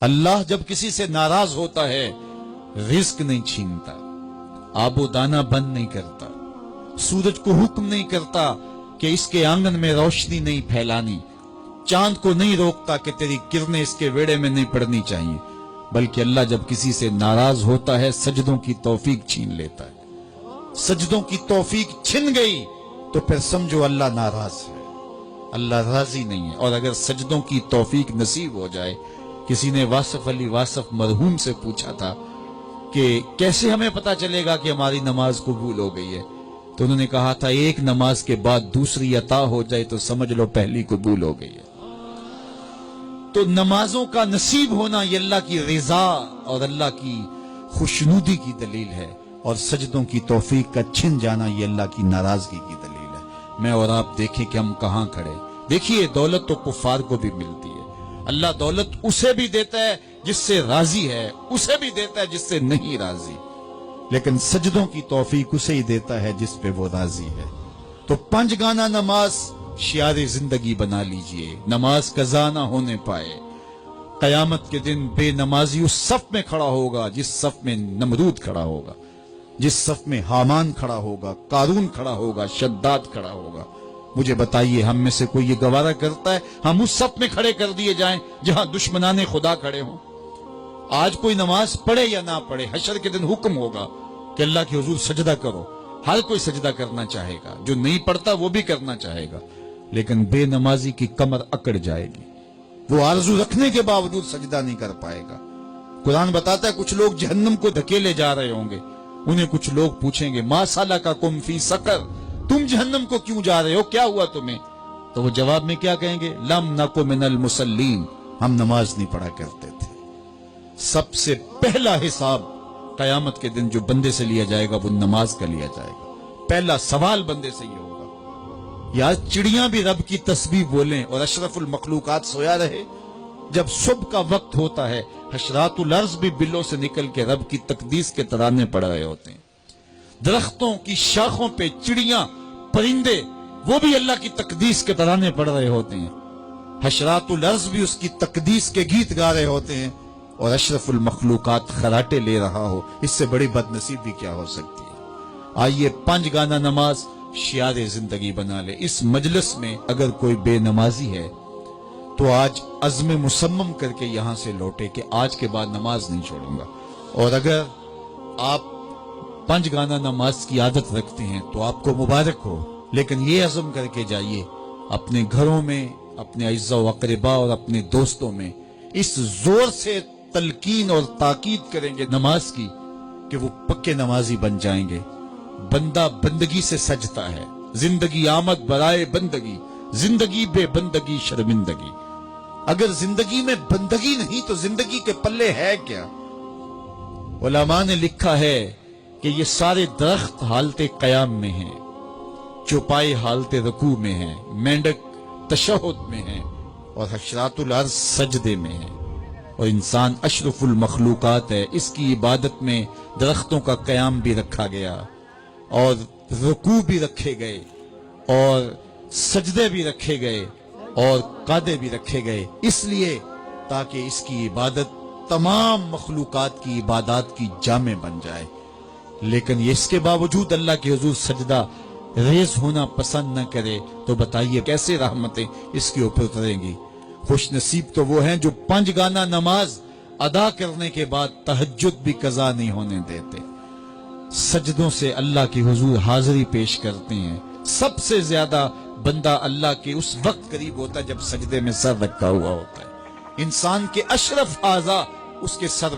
اللہ جب کسی سے ناراض ہوتا ہے رزق نہیں چھینتا، آب و دانہ بند نہیں کرتا، سورج کو حکم نہیں کرتا کہ اس کے آنگن میں روشنی نہیں پھیلانی، چاند کو نہیں روکتا کہ تیری کرنیں اس کے ویڑے میں نہیں پڑنی چاہیے، بلکہ اللہ جب کسی سے ناراض ہوتا ہے سجدوں کی توفیق چھین لیتا ہے۔ سجدوں کی توفیق چھن گئی تو پھر سمجھو اللہ ناراض ہے، اللہ راضی نہیں ہے۔ اور اگر سجدوں کی توفیق نصیب ہو جائے، کسی نے واصف علی واصف مرحوم سے پوچھا تھا کہ کیسے ہمیں پتا چلے گا کہ ہماری نماز قبول ہو گئی ہے، تو انہوں نے کہا تھا ایک نماز کے بعد دوسری عطا ہو جائے تو سمجھ لو پہلی قبول ہو گئی ہے۔ تو نمازوں کا نصیب ہونا یہ اللہ کی رضا اور اللہ کی خوشنودی کی دلیل ہے، اور سجدوں کی توفیق کا چھن جانا یہ اللہ کی ناراضگی کی دلیل ہے۔ میں اور آپ دیکھیں کہ ہم کہاں کھڑے۔ دیکھیے دولت تو کفار کو بھی ملتی ہے، اللہ دولت اسے بھی دیتا ہے جس سے راضی ہے، اسے بھی دیتا ہے جس سے نہیں راضی، لیکن سجدوں کی توفیق اسے ہی دیتا ہے جس پہ وہ راضی ہے۔ تو 5 گانا نماز شعار زندگی بنا لیجئے، نماز قضا نہ ہونے پائے۔ قیامت کے دن بے نمازی اس صف میں کھڑا ہوگا جس صف میں نمرود کھڑا ہوگا، جس صف میں حامان کھڑا ہوگا، قارون کھڑا ہوگا، شداد کھڑا ہوگا۔ مجھے بتائیے ہم میں سے کوئی یہ گوارہ کرتا ہے ہم اس صف میں کھڑے کر دیے جائیں جہاں دشمنان خدا کھڑے ہوں؟ آج کوئی نماز پڑھے یا نہ پڑھے، حشر کے دن حکم ہوگا کہ اللہ کے حضور سجدہ کرو۔ ہر کوئی سجدہ کرنا چاہے گا، جو نہیں پڑھتا وہ بھی کرنا چاہے گا، لیکن بے نمازی کی کمر اکڑ جائے گی، وہ آرزو رکھنے کے باوجود سجدہ نہیں کر پائے گا۔ قرآن بتاتا ہے کچھ لوگ جہنم کو دھکیلے جا رہے ہوں گے، انہیں کچھ لوگ پوچھیں گے ما سلککم فی سقر، تم جہنم کو کیوں جا رہے ہو، کیا ہوا تمہیں؟ تو وہ جواب میں کیا کہیں گے؟ لم نک من المصلین، ہم نماز نہیں پڑھا کرتے تھے۔ سب سے پہلا حساب قیامت کے دن جو بندے سے لیا جائے گا وہ نماز کا لیا جائے گا۔ پہلا سوال بندے سے یہ ہوگا۔ یا چڑیاں بھی رب کی تسبیح بولیں اور اشرف المخلوقات سویا رہے؟ جب صبح کا وقت ہوتا ہے حشرات الارض بھی بلوں سے نکل کے رب کی تقدیس کے ترانے پڑھ رہے ہوتے ہیں، درختوں کی شاخوں پہ چڑیاں پرندے وہ بھی اللہ کی تقدیس کے ترانے پڑھ رہے ہوتے ہیں، حشرات الارض بھی اس کی تقدیس کے گیت گا رہے ہوتے ہیں، اور اشرف المخلوقات خراٹے لے رہا ہو، اس سے بڑی بد نصیبی کیا ہو سکتی ہے؟ آئیے 5 گانا نماز شعار زندگی بنا لے۔ اس مجلس میں اگر کوئی بے نمازی ہے تو آج عزم مصمم کر کے یہاں سے لوٹے کہ آج کے بعد نماز نہیں چھوڑوں گا، اور اگر آپ 5 گانا نماز کی عادت رکھتے ہیں تو آپ کو مبارک ہو، لیکن یہ عزم کر کے جائیے اپنے گھروں میں، اپنے اعزاء و اقرباء اور اپنے دوستوں میں اس زور سے تلقین اور تاکید کریں گے نماز کی کہ وہ پکے نمازی بن جائیں گے۔ بندہ بندگی سے سجتا ہے، زندگی آمد برائے بندگی، زندگی بے بندگی شرمندگی۔ اگر زندگی میں بندگی نہیں تو زندگی کے پلے ہے کیا؟ علماء نے لکھا ہے کہ یہ سارے درخت حالت قیام میں ہیں، چوپائے حالت رکوع میں ہیں، مینڈک تشہد میں ہیں، اور حشرات الارض سجدے میں ہیں، اور انسان اشرف المخلوقات ہے۔ اس کی عبادت میں درختوں کا قیام بھی رکھا گیا، اور رکوع بھی رکھے گئے، اور سجدے بھی رکھے گئے، اور قعدے بھی رکھے گئے، اس لیے تاکہ اس کی عبادت تمام مخلوقات کی عبادات کی جامع بن جائے۔ لیکن اس کے باوجود اللہ کے حضور سجدہ ریز ہونا پسند نہ کرے تو بتائیے کیسے رحمتیں اس کے اوپر اتریں گی؟ خوش نصیب تو وہ ہیں جو 5 گانا نماز ادا کرنے کے بعد تہجد بھی قضا نہیں ہونے دیتے، سجدوں سے اللہ کے حضور حاضری پیش کرتے ہیں۔ سب سے زیادہ بندہ اللہ کے اس وقت قریب ہوتا ہے جب سجدے میں سر رکھا ہوا ہوتا ہے، انسان کے اشرف اعضاء اس کے سر